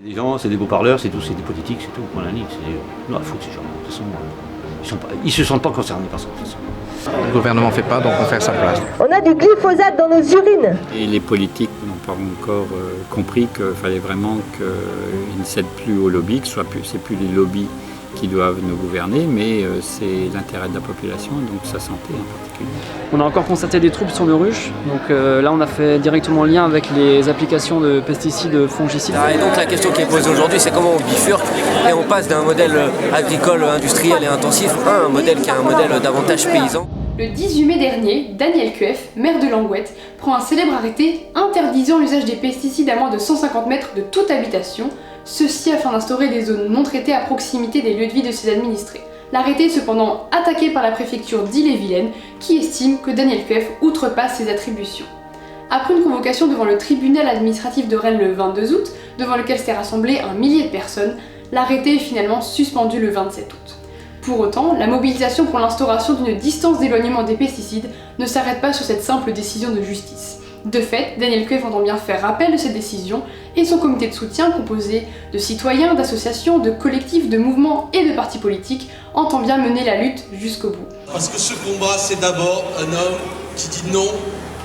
Des gens, c'est des beaux parleurs, c'est tout, c'est des politiques, c'est tout, point la ligne. Non, il faut que ces gens, de toute façon, ils se sentent pas concernés par ça, de toute façon. Le gouvernement ne fait pas, donc on fait à sa place. On a du glyphosate dans nos urines. Et les politiques n'ont pas encore compris qu'il fallait vraiment qu'ils ne cèdent plus aux lobbies, que c'est plus les lobbies qui doivent nous gouverner, mais c'est l'intérêt de la population, donc sa santé en particulier. On a encore constaté des troubles sur nos ruches, donc là on a fait directement lien avec les applications de pesticides fongicides. Et donc la question qui est posée aujourd'hui, c'est comment on bifurque et on passe d'un modèle agricole, industriel et intensif à un modèle qui est un modèle davantage paysan. Le 18 mai dernier, Daniel Cueff, maire de Langouette, prend un célèbre arrêté interdisant l'usage des pesticides à moins de 150 mètres de toute habitation, ceci afin d'instaurer des zones non traitées à proximité des lieux de vie de ses administrés. L'arrêté est cependant attaqué par la préfecture d'Ille-et-Vilaine, qui estime que Daniel Cueff outrepasse ses attributions. Après une convocation devant le tribunal administratif de Rennes le 22 août, devant lequel s'est rassemblé un millier de personnes, l'arrêté est finalement suspendu le 27 août. Pour autant, la mobilisation pour l'instauration d'une distance d'éloignement des pesticides ne s'arrête pas sur cette simple décision de justice. De fait, Daniel Cueff entend bien faire rappel de cette décision et son comité de soutien, composé de citoyens, d'associations, de collectifs, de mouvements et de partis politiques, entend bien mener la lutte jusqu'au bout. Parce que ce combat, c'est d'abord un homme qui dit non,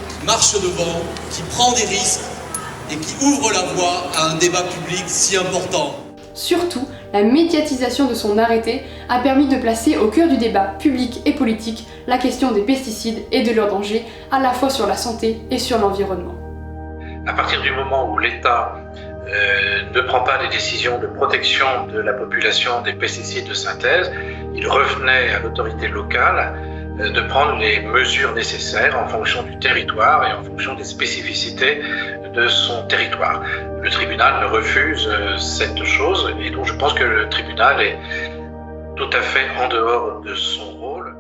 qui marche devant, qui prend des risques et qui ouvre la voie à un débat public si important. Surtout, la médiatisation de son arrêté a permis de placer au cœur du débat public et politique la question des pesticides et de leurs dangers, à la fois sur la santé et sur l'environnement. À partir du moment où l'État ne prend pas des décisions de protection de la population des pesticides de synthèse, il revenait à l'autorité locale de prendre les mesures nécessaires en fonction du territoire et en fonction des spécificités de son territoire. Le tribunal ne refuse cette chose et donc je pense que le tribunal est tout à fait en dehors de son rôle.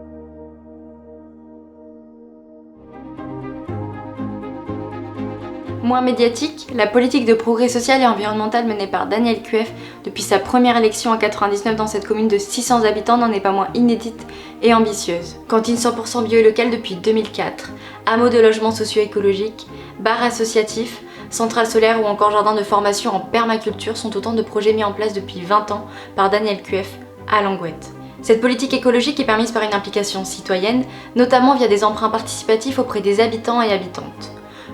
Moins médiatique, la politique de progrès social et environnemental menée par Daniel Cueff depuis sa première élection en 1999 dans cette commune de 600 habitants n'en est pas moins inédite et ambitieuse. Cantine 100% bio et locale depuis 2004, hameaux de logement socio-écologique, bar associatif, centrale solaire ou encore jardin de formation en permaculture sont autant de projets mis en place depuis 20 ans par Daniel Cueff à Langouette. Cette politique écologique est permise par une implication citoyenne, notamment via des emprunts participatifs auprès des habitants et habitantes.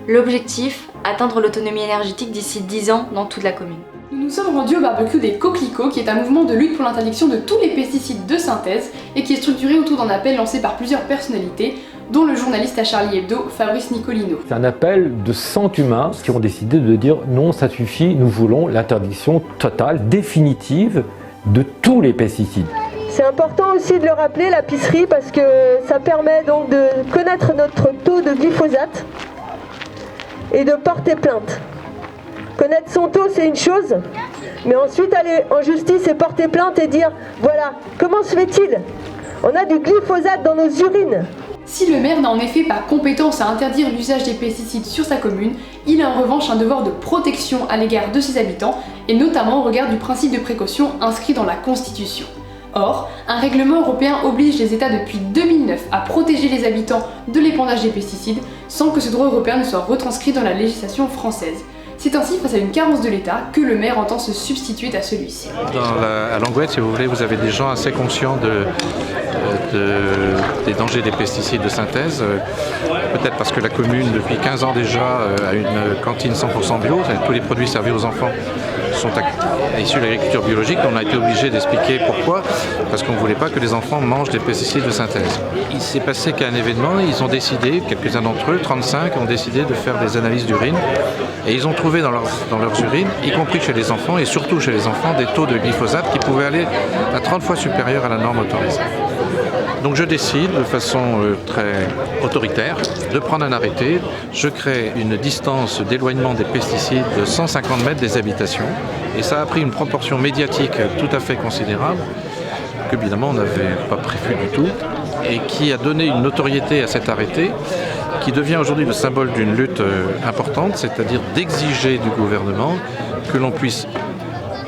L'objectif, atteindre l'autonomie énergétique d'ici 10 ans dans toute la commune. Nous nous sommes rendus au barbecue des Coquelicots, qui est un mouvement de lutte pour l'interdiction de tous les pesticides de synthèse et qui est structuré autour d'un appel lancé par plusieurs personnalités, dont le journaliste à Charlie Hebdo, Fabrice Nicolino. C'est un appel de 100 humains qui ont décidé de dire non, ça suffit, nous voulons l'interdiction totale, définitive de tous les pesticides. C'est important aussi de le rappeler, la pisserie, parce que ça permet donc de connaître notre taux de glyphosate et de porter plainte. Connaître son taux, c'est une chose, mais ensuite aller en justice et porter plainte et dire voilà, comment se fait-il? On a du glyphosate dans nos urines. Si le maire n'a en effet pas compétence à interdire l'usage des pesticides sur sa commune, il a en revanche un devoir de protection à l'égard de ses habitants, et notamment au regard du principe de précaution inscrit dans la Constitution. Or, un règlement européen oblige les États depuis 2009 à protéger les habitants de l'épandage des pesticides sans que ce droit européen ne soit retranscrit dans la législation française. C'est ainsi face à une carence de l'État que le maire entend se substituer à celui-ci. À Langouette, si vous voulez, vous avez des gens assez conscients des dangers des pesticides de synthèse. Peut-être parce que la commune, depuis 15 ans déjà, a une cantine 100% bio. Tous les produits servis aux enfants sont issus de l'agriculture biologique. On a été obligé d'expliquer pourquoi. Parce qu'on ne voulait pas que les enfants mangent des pesticides de synthèse. Il s'est passé qu'à un événement, ils ont décidé, quelques-uns d'entre eux, 35, ont décidé de faire des analyses d'urine. Et ils ont trouvé dans leurs urines, y compris chez les enfants et surtout chez les enfants, des taux de glyphosate qui pouvaient aller à 30 fois supérieurs à la norme autorisée. Donc je décide de façon très autoritaire de prendre un arrêté. Je crée une distance d'éloignement des pesticides de 150 mètres des habitations et ça a pris une proportion médiatique tout à fait considérable que évidemment on n'avait pas prévu du tout et qui a donné une notoriété à cet arrêté qui devient aujourd'hui le symbole d'une lutte importante, c'est-à-dire d'exiger du gouvernement que l'on puisse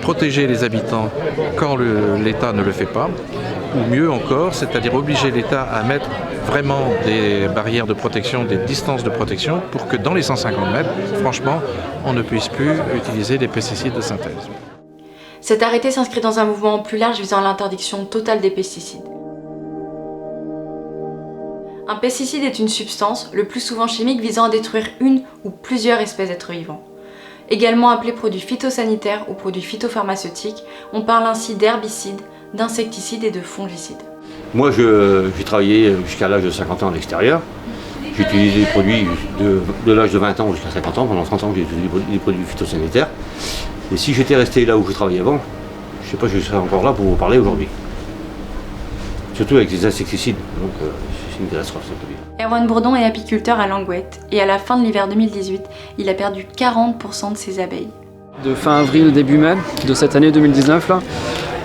protéger les habitants quand l'État ne le fait pas, ou mieux encore, c'est-à-dire obliger l'État à mettre vraiment des barrières de protection, des distances de protection, pour que dans les 150 mètres, franchement, on ne puisse plus utiliser des pesticides de synthèse. Cet arrêté s'inscrit dans un mouvement plus large visant à l'interdiction totale des pesticides. Un pesticide est une substance, le plus souvent chimique, visant à détruire une ou plusieurs espèces d'êtres vivants. Également appelé produit phytosanitaire ou produit phytopharmaceutique, on parle ainsi d'herbicides, d'insecticides et de fongicides. Moi, j'ai travaillé jusqu'à l'âge de 50 ans à l'extérieur. J'ai utilisé des produits de l'âge de 20 ans jusqu'à 50 ans. Pendant 30 ans, j'ai utilisé des produits phytosanitaires. Et si j'étais resté là où je travaillais avant, je ne sais pas si je serais encore là pour vous parler aujourd'hui. Surtout avec les insecticides. Donc, c'est une catastrophe, ça peut dire. Erwan Bourdon est apiculteur à Langouette et à la fin de l'hiver 2018, il a perdu 40% de ses abeilles. De fin avril, début mai de cette année 2019, là,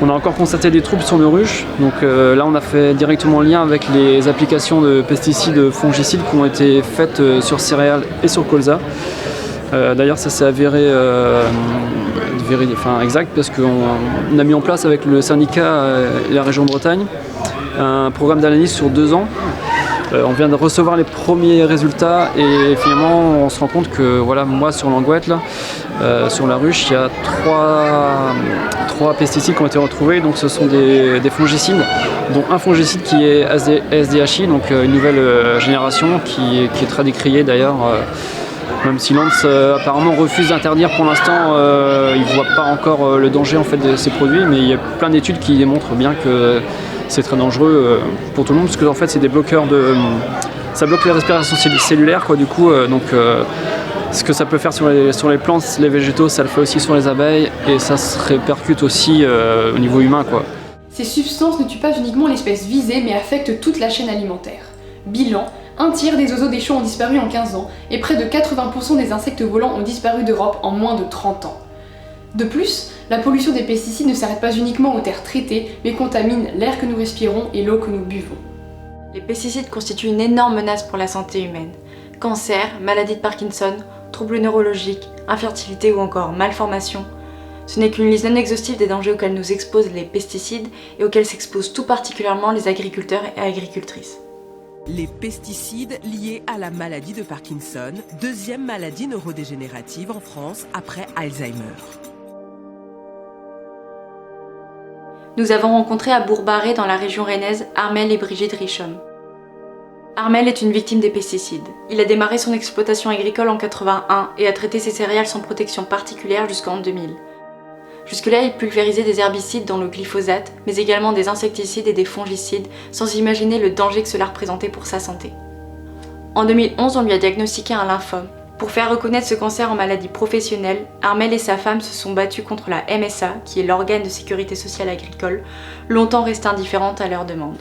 on a encore constaté des troubles sur nos ruches. Donc là, on a fait directement lien avec les applications de pesticides fongicides qui ont été faites sur céréales et sur colza. D'ailleurs, ça s'est avéré exact parce qu'on a mis en place avec le syndicat et la région de Bretagne un programme d'analyse sur 2 ans. On vient de recevoir les premiers résultats et finalement on se rend compte que voilà, moi sur Langouette, là, sur la ruche, il y a 3 pesticides qui ont été retrouvés. Donc ce sont des fongicides, dont un fongicide qui est SDHI, donc une nouvelle génération qui est très décriée d'ailleurs. Même si Lens apparemment refuse d'interdire pour l'instant, il ne voit pas encore le danger en fait, de ces produits, mais il y a plein d'études qui démontrent bien que c'est très dangereux pour tout le monde, parce que en fait c'est des bloqueurs ça bloque les respirations cellulaires quoi, du coup ce que ça peut faire sur les plantes, les végétaux, ça le fait aussi sur les abeilles et ça se répercute aussi au niveau humain quoi. Ces substances ne tuent pas uniquement l'espèce visée mais affectent toute la chaîne alimentaire. Bilan, 1/3 des oiseaux des champs ont disparu en 15 ans et près de 80% des insectes volants ont disparu d'Europe en moins de 30 ans. De plus, la pollution des pesticides ne s'arrête pas uniquement aux terres traitées, mais contamine l'air que nous respirons et l'eau que nous buvons. Les pesticides constituent une énorme menace pour la santé humaine. Cancer, maladie de Parkinson, troubles neurologiques, infertilité ou encore malformations. Ce n'est qu'une liste non exhaustive des dangers auxquels nous exposent les pesticides et auxquels s'exposent tout particulièrement les agriculteurs et agricultrices. Les pesticides liés à la maladie de Parkinson, 2e maladie neurodégénérative en France après Alzheimer. Nous avons rencontré à Bourg-Barré, dans la région rennaise, Armel et Brigitte Richomme. Armel est une victime des pesticides. Il a démarré son exploitation agricole en 81 et a traité ses céréales sans protection particulière jusqu'en 2000. Jusque-là, il pulvérisait des herbicides dont le glyphosate, mais également des insecticides et des fongicides, sans imaginer le danger que cela représentait pour sa santé. En 2011, on lui a diagnostiqué un lymphome. Pour faire reconnaître ce cancer en maladie professionnelle, Armel et sa femme se sont battus contre la MSA, qui est l'organe de sécurité sociale agricole, longtemps restée indifférente à leurs demandes.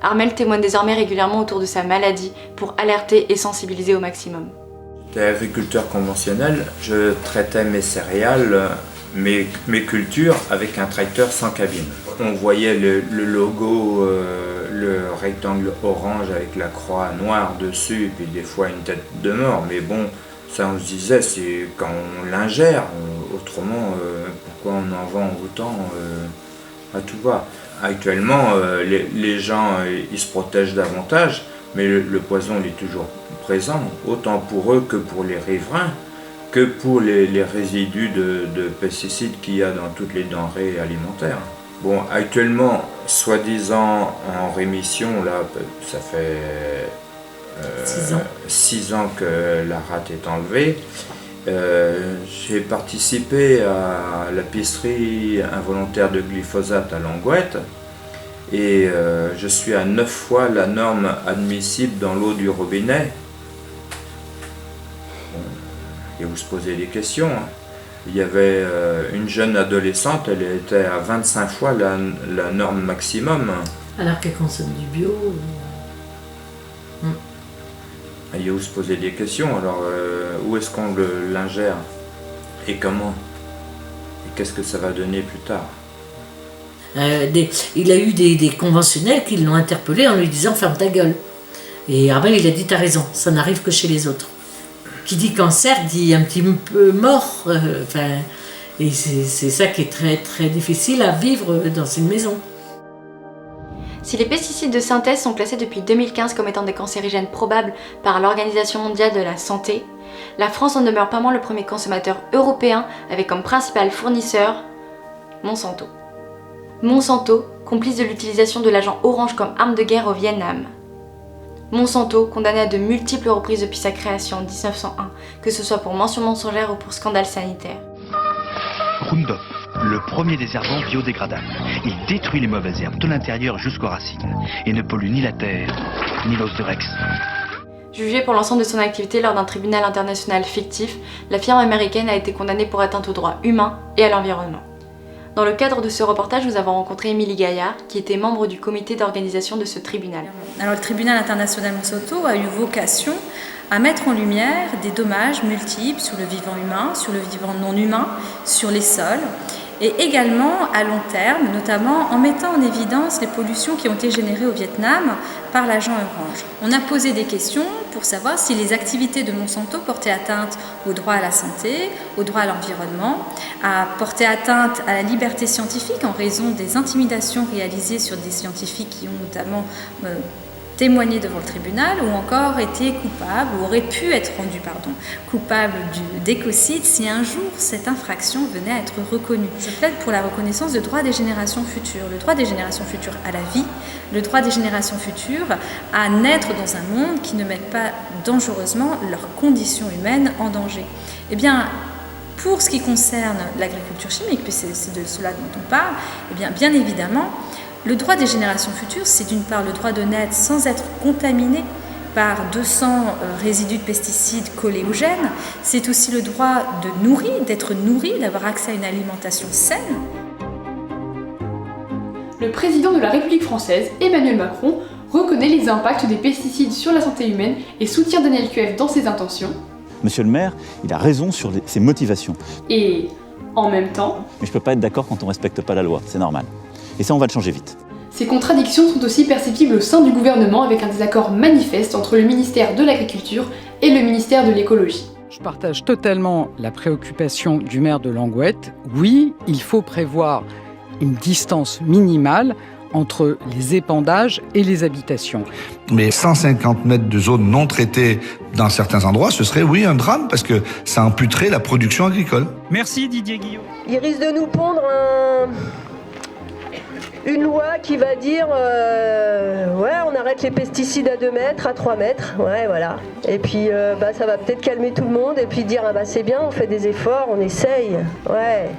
Armel témoigne désormais régulièrement autour de sa maladie pour alerter et sensibiliser au maximum. J'étais agriculteur conventionnel, je traitais mes céréales, mes cultures avec un tracteur sans cabine. On voyait le logo, le rectangle orange avec la croix noire dessus, et puis des fois une tête de mort, mais bon, ça on se disait, c'est quand on l'ingère, autrement, pourquoi on en vend autant à tout va. Actuellement, les gens, ils se protègent davantage, mais le poison il est toujours présent, autant pour eux que pour les riverains, que pour les résidus de pesticides qu'il y a dans toutes les denrées alimentaires. Bon, actuellement, soi-disant en rémission, là, ça fait 6 ans que la rate est enlevée. J'ai participé à la pisserie involontaire de glyphosate à Langouette et je suis à 9 fois la norme admissible dans l'eau du robinet. Et vous se posez des questions. Il y avait une jeune adolescente, elle était à 25 fois la norme maximum. Alors qu'elle consomme du bio. Et vous se posez des questions. Alors, où est-ce qu'on l'ingère et comment? Et qu'est-ce que ça va donner plus tard? Il a eu des conventionnels qui l'ont interpellé en lui disant « ferme ta gueule ». Et Armel, il a dit « t'as raison, ça n'arrive que chez les autres ». Qui dit cancer dit un petit peu mort, et c'est ça qui est très très difficile à vivre dans une maison. Si les pesticides de synthèse sont classés depuis 2015 comme étant des cancérigènes probables par l'Organisation mondiale de la santé, la France en demeure pas moins le premier consommateur européen avec comme principal fournisseur Monsanto. Monsanto, complice de l'utilisation de l'agent orange comme arme de guerre au Vietnam. Monsanto, condamné à de multiples reprises depuis sa création en 1901, que ce soit pour mention mensongère ou pour scandale sanitaire. Roundup, le premier désherbant biodégradable. Il détruit les mauvaises herbes de l'intérieur jusqu'aux racines et ne pollue ni la terre, ni l'os de Rex. Jugée pour l'ensemble de son activité lors d'un tribunal international fictif, la firme américaine a été condamnée pour atteinte aux droits humains et à l'environnement. Dans le cadre de ce reportage, nous avons rencontré Émilie Gaillard, qui était membre du comité d'organisation de ce tribunal. Alors, le tribunal international Monsanto a eu vocation à mettre en lumière des dommages multiples sur le vivant humain, sur le vivant non humain, sur les sols, et également à long terme, notamment en mettant en évidence les pollutions qui ont été générées au Vietnam par l'agent orange. On a posé des questions pour savoir si les activités de Monsanto portaient atteinte au droit à la santé, au droit à l'environnement, portaient atteinte à la liberté scientifique en raison des intimidations réalisées sur des scientifiques qui ont notamment témoigné devant le tribunal ou encore été coupables ou auraient pu être rendus coupables d'écocide si un jour cette infraction venait à être reconnue. Je plaide pour la reconnaissance de droits des générations futures, le droit des générations futures à la vie, le droit des générations futures à naître dans un monde qui ne mette pas dangereusement leurs conditions humaines en danger. Eh bien, pour ce qui concerne l'agriculture chimique, puis c'est de cela dont on parle, eh bien évidemment, le droit des générations futures, c'est d'une part le droit de naître sans être contaminé par 200 résidus de pesticides collés ou gènes, c'est aussi le droit d'être nourri, d'avoir accès à une alimentation saine. Le président de la République française, Emmanuel Macron, reconnaît les impacts des pesticides sur la santé humaine et soutient Daniel Cueff dans ses intentions. Monsieur le maire, il a raison sur ses motivations. Et en même temps... Mais je ne peux pas être d'accord quand on ne respecte pas la loi, c'est normal. Et ça, on va le changer vite. Ces contradictions sont aussi perceptibles au sein du gouvernement avec un désaccord manifeste entre le ministère de l'Agriculture et le ministère de l'Écologie. Je partage totalement la préoccupation du maire de Langouette. Oui, il faut prévoir une distance minimale entre les épandages et les habitations. Mais 150 mètres de zone non traitée dans certains endroits, ce serait oui un drame parce que ça amputerait la production agricole. Merci Didier Guillaume. Il risque de nous pondre une loi qui va dire ouais, on arrête les pesticides à 2 mètres, à 3 mètres, ouais, voilà. Et puis ça va peut-être calmer tout le monde et puis dire c'est bien, on fait des efforts, on essaye. Ouais,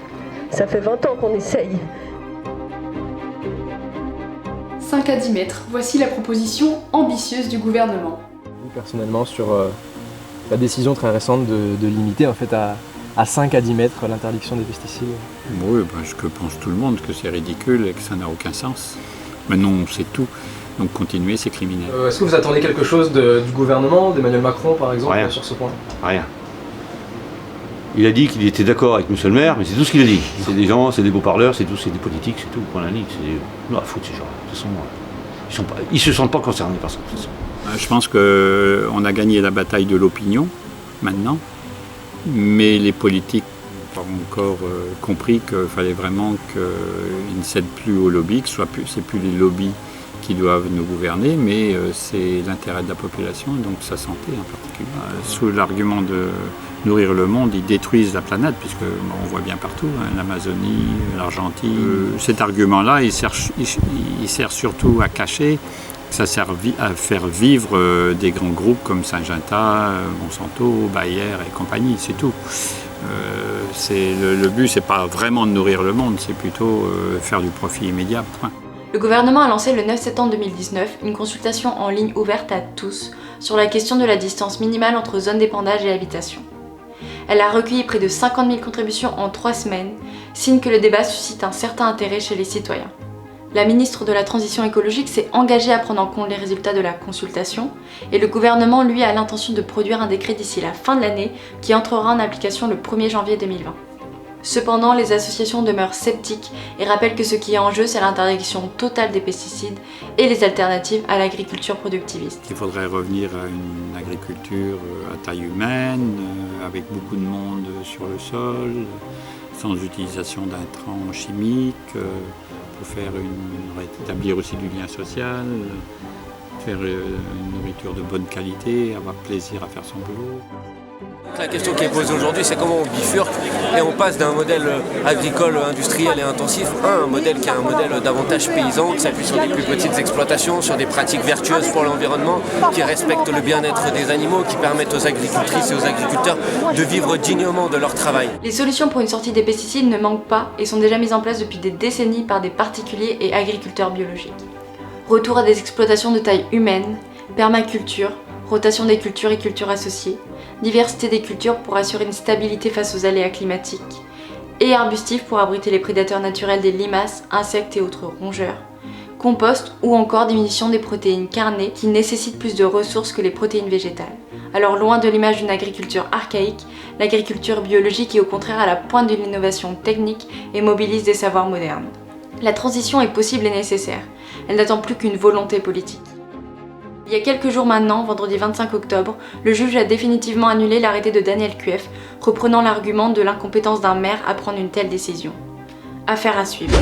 ça fait 20 ans qu'on essaye. 5 à 10 mètres, voici la proposition ambitieuse du gouvernement. Personnellement, sur la décision très récente de limiter en fait à 5 à 10 mètres l'interdiction des pesticides. Oui, ce que pense tout le monde, que c'est ridicule et que ça n'a aucun sens. Maintenant, on sait tout. Donc continuer, c'est criminel. Est-ce que vous attendez quelque chose du gouvernement, d'Emmanuel Macron par exemple, sur ce point ? Rien. Il a dit qu'il était d'accord avec monsieur le maire, mais c'est tout ce qu'il a dit. C'est des gens, c'est des beaux parleurs, c'est tout, c'est des politiques, c'est tout, point la ligne. C'est la faute ces gens. De toute façon, ils se sentent pas concernés par ça. De toute façon. Je pense qu'on a gagné la bataille de l'opinion, maintenant. Mais les politiques n'ont pas encore compris qu'il fallait vraiment qu'ils ne cèdent plus aux lobbies, c'est plus les lobbies qui doivent nous gouverner, mais c'est l'intérêt de la population, donc sa santé en particulier. Sous l'argument de nourrir le monde, ils détruisent la planète, puisque on voit bien partout, l'Amazonie, l'Argentine. Cet argument-là, il sert surtout à cacher. Ça sert à faire vivre des grands groupes comme Syngenta, Monsanto, Bayer et compagnie, c'est tout. Le but, c'est pas vraiment de nourrir le monde, c'est plutôt faire du profit immédiat, point. Le gouvernement a lancé le 9 septembre 2019 une consultation en ligne ouverte à tous sur la question de la distance minimale entre zones d'épandage et habitation. Elle a recueilli près de 50 000 contributions en 3 semaines, signe que le débat suscite un certain intérêt chez les citoyens. La ministre de la Transition écologique s'est engagée à prendre en compte les résultats de la consultation et le gouvernement, lui, a l'intention de produire un décret d'ici la fin de l'année qui entrera en application le 1er janvier 2020. Cependant, les associations demeurent sceptiques et rappellent que ce qui est en jeu, c'est l'interdiction totale des pesticides et les alternatives à l'agriculture productiviste. Il faudrait revenir à une agriculture à taille humaine, avec beaucoup de monde sur le sol. sans utilisation d'intrants chimiques, pour rétablir aussi du lien social, faire une nourriture de bonne qualité, avoir plaisir à faire son boulot. La question qui est posée aujourd'hui, c'est comment on bifurque et on passe d'un modèle agricole, industriel et intensif à un modèle qui est un modèle davantage paysan, qui s'appuie sur des plus petites exploitations, sur des pratiques vertueuses pour l'environnement, qui respectent le bien-être des animaux, qui permettent aux agricultrices et aux agriculteurs de vivre dignement de leur travail. Les solutions pour une sortie des pesticides ne manquent pas et sont déjà mises en place depuis des décennies par des particuliers et agriculteurs biologiques. Retour à des exploitations de taille humaine, permaculture, rotation des cultures et cultures associées, diversité des cultures pour assurer une stabilité face aux aléas climatiques, et arbustifs pour abriter les prédateurs naturels des limaces, insectes et autres rongeurs, compost ou encore diminution des protéines carnées qui nécessitent plus de ressources que les protéines végétales. Alors loin de l'image d'une agriculture archaïque, l'agriculture biologique est au contraire à la pointe de l'innovation technique et mobilise des savoirs modernes. La transition est possible et nécessaire, elle n'attend plus qu'une volonté politique. Il y a quelques jours maintenant, vendredi 25 octobre, le juge a définitivement annulé l'arrêté de Daniel Kuef, reprenant l'argument de l'incompétence d'un maire à prendre une telle décision. Affaire à suivre.